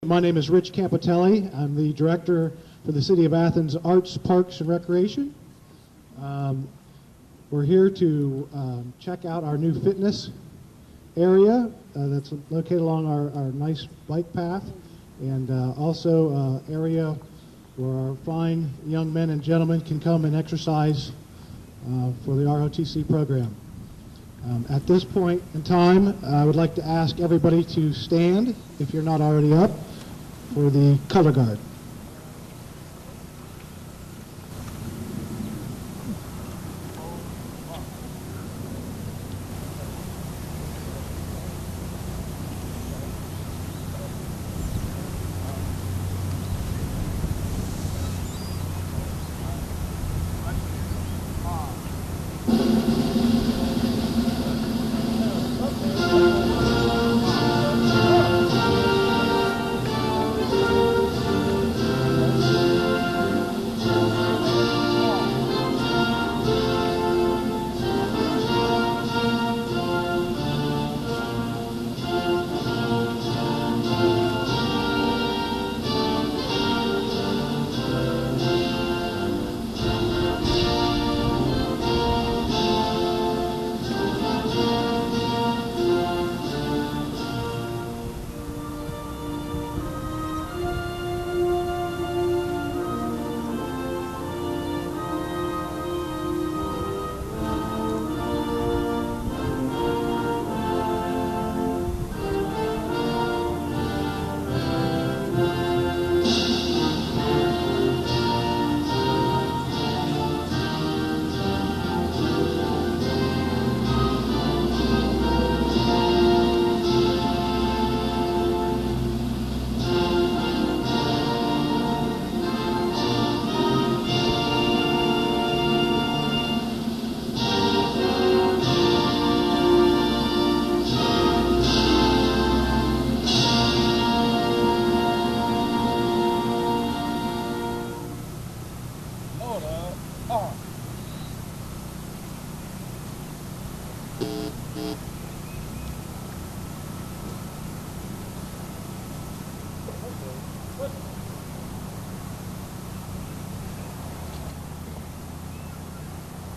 My name is Rich Campitelli. I'm the director for the City of Athens Arts, Parks, and Recreation. We're here to check out our new fitness area that's located along our nice bike path, and also area where our fine young men and gentlemen can come and exercise for the ROTC program. At this point in time, I would like to ask everybody to stand, if you're not already up, for the color guard.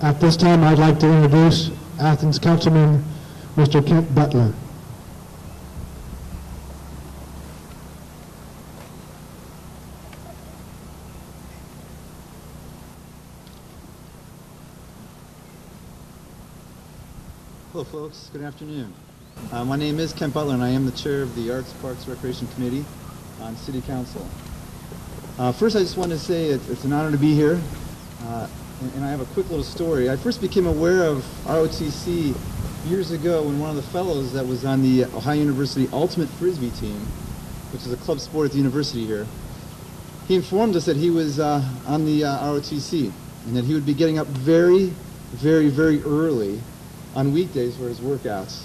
At this time, I'd like to introduce Athens Councilman Mr. Kent Butler. Hello folks, good afternoon. My name is Kent Butler and I am the chair of the Arts, Parks, Recreation Committee on City Council. First I just want to say it's an honor to be here. And I have a quick little story. I first became aware of ROTC years ago when one of the fellows that was on the Ohio University Ultimate Frisbee team, which is a club sport at the university here, he informed us that he was on the ROTC and that he would be getting up very, very, very early on weekdays for his workouts.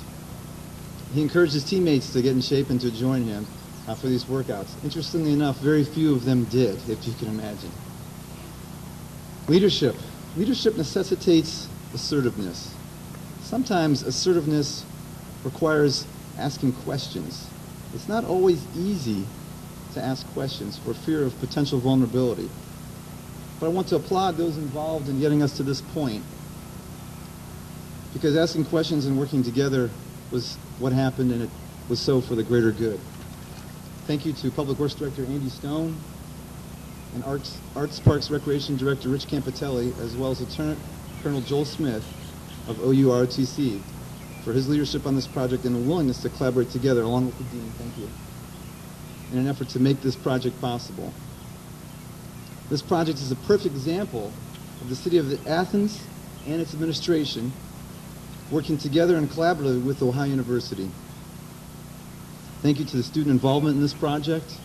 He encouraged his teammates to get in shape and to join him for these workouts. Interestingly enough, very few of them did, if you can imagine. Leadership. Leadership necessitates assertiveness. Sometimes assertiveness requires asking questions. It's not always easy to ask questions for fear of potential vulnerability. But I want to applaud those involved in getting us to this point, because asking questions and working together was what happened, and it was so for the greater good. Thank you to Public Works Director Andy Stone and Arts, Parks, Recreation Director Rich Campitelli, as well as Lieutenant Colonel Joel Smith of OU ROTC for his leadership on this project and a willingness to collaborate together along with the Dean, thank you, in an effort to make this project possible. This project is a perfect example of the City of Athens and its administration working together and collaboratively with Ohio University. Thank you to the student involvement in this project,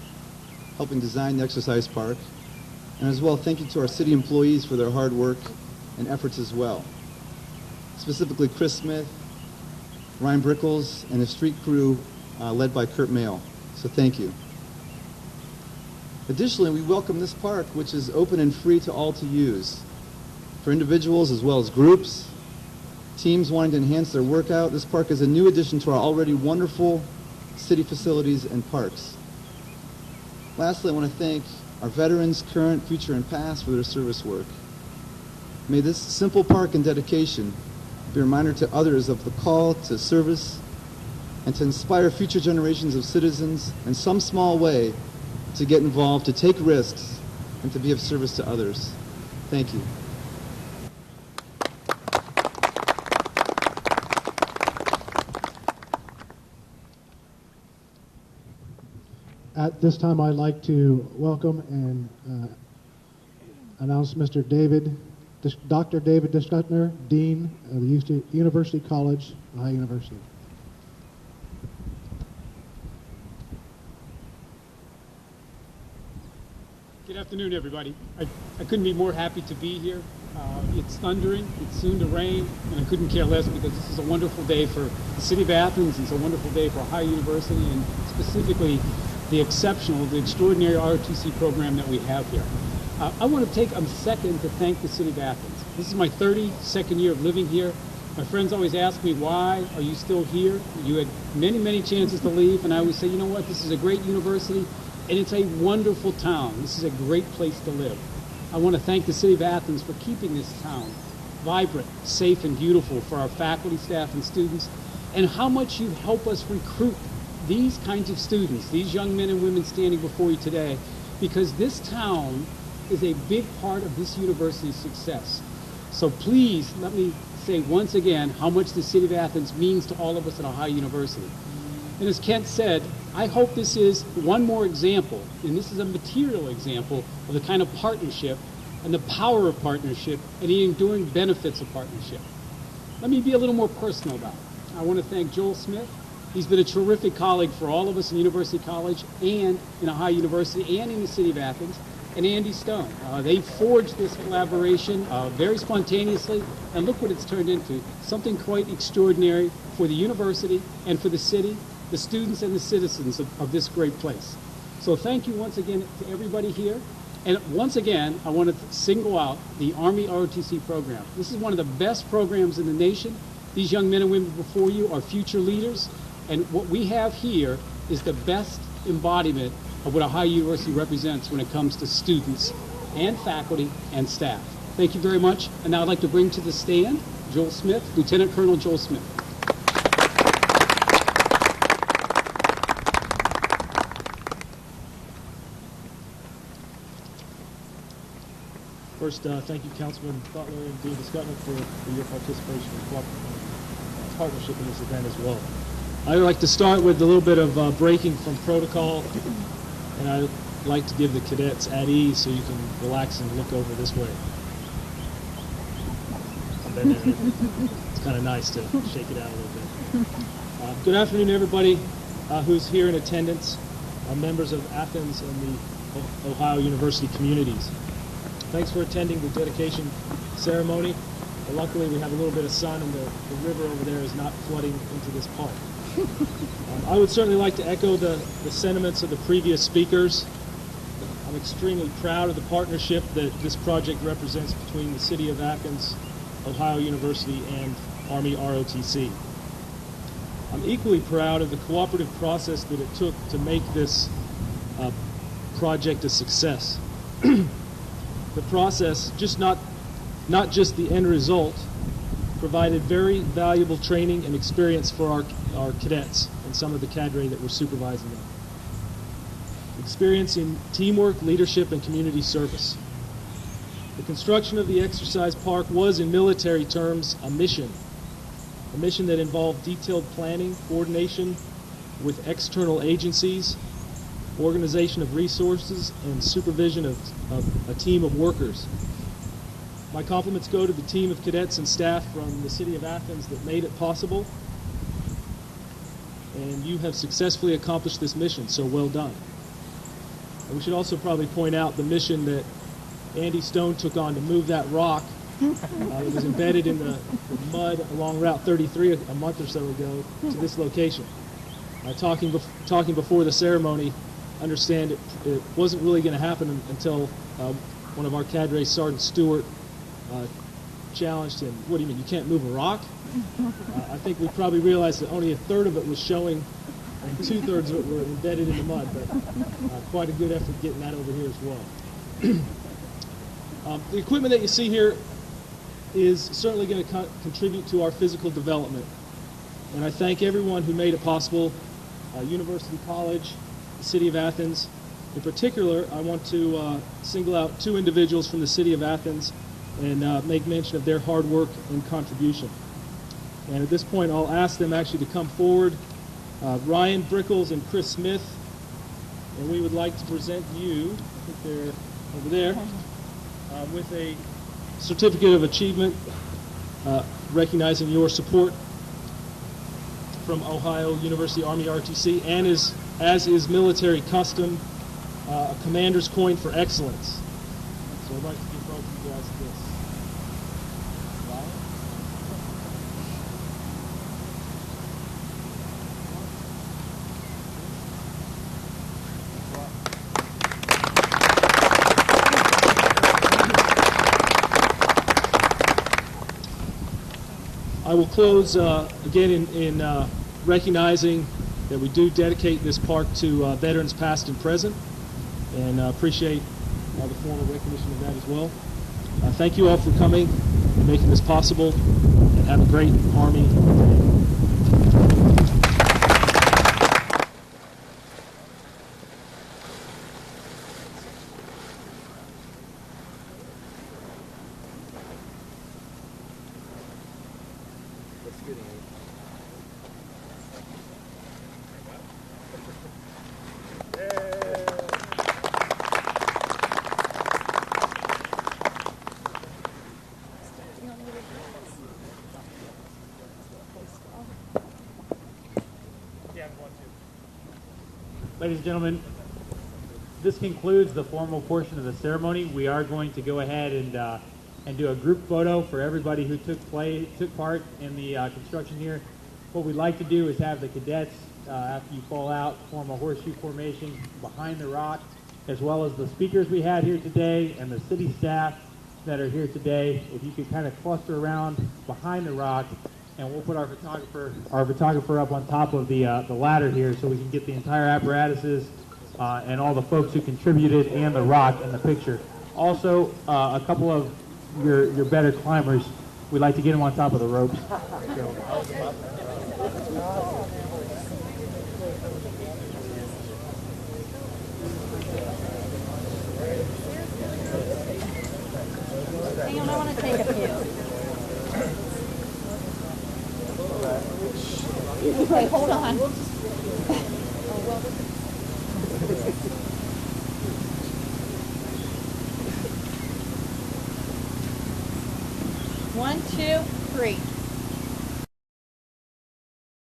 helping design the exercise park, and as well thank you to our city employees for their hard work and efforts as well. Specifically Chris Smith, Ryan Brickles, and the street crew led by Kurt Mail. So thank you. Additionally, we welcome this park, which is open and free to all to use. For individuals as well as groups, teams wanting to enhance their workout, this park is a new addition to our already wonderful city facilities and parks. Lastly, I want to thank our veterans, current, future, and past, for their service work. May this simple park and dedication be a reminder to others of the call to service and to inspire future generations of citizens in some small way to get involved, to take risks, and to be of service to others. Thank you. At this time, I'd like to welcome and announce Dr. David Discutner, Dean of the University College, Ohio University. Good afternoon, everybody. I couldn't be more happy to be here. It's thundering, it's soon to rain, and I couldn't care less because this is a wonderful day for the city of Athens. It's a wonderful day for Ohio University, and specifically the exceptional, the extraordinary ROTC program that we have here. I want to take a second to thank the city of Athens. This is my 32nd year of living here. My friends always ask me, why are you still here? You had many, many chances to leave, and I always say, you know what, this is a great university, and it's a wonderful town. This is a great place to live. I want to thank the city of Athens for keeping this town vibrant, safe, and beautiful for our faculty, staff, and students, and how much you help us recruit these kinds of students, these young men and women standing before you today, because this town is a big part of this university's success. So please let me say once again how much the city of Athens means to all of us at Ohio University. And as Kent said, I hope this is one more example, and this is a material example of the kind of partnership and the power of partnership and the enduring benefits of partnership. Let me be a little more personal about it. I want to thank Joel Smith. He's been a terrific colleague for all of us in University College and in Ohio University and in the city of Athens. And Andy Stone. They forged this collaboration very spontaneously, and look what it's turned into, something quite extraordinary for the university and for the city, the students and the citizens of this great place. So thank you once again to everybody here. And once again, I want to single out the Army ROTC program. This is one of the best programs in the nation. These young men and women before you are future leaders, and what we have here is the best embodiment of what Ohio University represents when it comes to students and faculty and staff. Thank you very much. And now I'd like to bring to the stand Joel Smith, Lieutenant Colonel Joel Smith. First, thank you, Councilman Butler and Dean Discutner for your participation and partnership in this event as well. I'd like to start with a little bit of breaking from protocol, and I'd like to give the cadets at ease so you can relax and look over this way. It's kind of nice to shake it out a little bit. Good afternoon, everybody who's here in attendance, members of Athens and the Ohio University communities. Thanks for attending the dedication ceremony. Luckily, we have a little bit of sun, and the river over there is not flooding into this park. I would certainly like to echo the sentiments of the previous speakers. I'm extremely proud of the partnership that this project represents between the City of Athens, Ohio University, and Army ROTC. I'm equally proud of the cooperative process that it took to make this project a success. The process, not just the end result, provided very valuable training and experience for our cadets and some of the cadre that were supervising them. Experience in teamwork, leadership, and community service. The construction of the exercise park was, in military terms, a mission that involved detailed planning, coordination with external agencies, organization of resources, and supervision of a team of workers. My compliments go to the team of cadets and staff from the City of Athens that made it possible, and you have successfully accomplished this mission, so well done. And we should also probably point out the mission that Andy Stone took on to move that rock that was embedded in the mud along Route 33 a month or so ago to this location. Talking before the ceremony, understand it wasn't really going to happen until one of our cadre, Sergeant Stewart, challenged him. What do you mean, you can't move a rock? I think we probably realized that only a third of it was showing and 2/3 of it were embedded in the mud, but quite a good effort getting that over here as well. The equipment that you see here is certainly going to contribute to our physical development. And I thank everyone who made it possible, University College, the City of Athens. In particular, I want to single out 2 individuals from the City of Athens and make mention of their hard work and contribution. And at this point, I'll ask them actually to come forward, Ryan Brickles and Chris Smith. And we would like to present you, I think they're over there, with a certificate of achievement recognizing your support from Ohio University Army RTC, and as is military custom, a commander's coin for excellence. So I'd like to give both of you guys this. Ryan? I will close again in recognizing that we do dedicate this park to veterans past and present, and appreciate the formal recognition of that as well. Thank you all for coming and making this possible, and have a great Army day. Ladies and gentlemen, this concludes the formal portion of the ceremony. We are going to go ahead and do a group photo for everybody who took part in the construction here. What we'd like to do is have the cadets, after you fall out, form a horseshoe formation behind the rock, as well as the speakers we had here today and the city staff that are here today. If you could kind of cluster around behind the rock, and we'll put our photographer up on top of the ladder here so we can get the entire apparatuses and all the folks who contributed and the rock in the picture. Also, a couple of your better climbers, we'd like to get them on top of the ropes. Hang on, I want to take a few. Okay, hold on. One, two, three.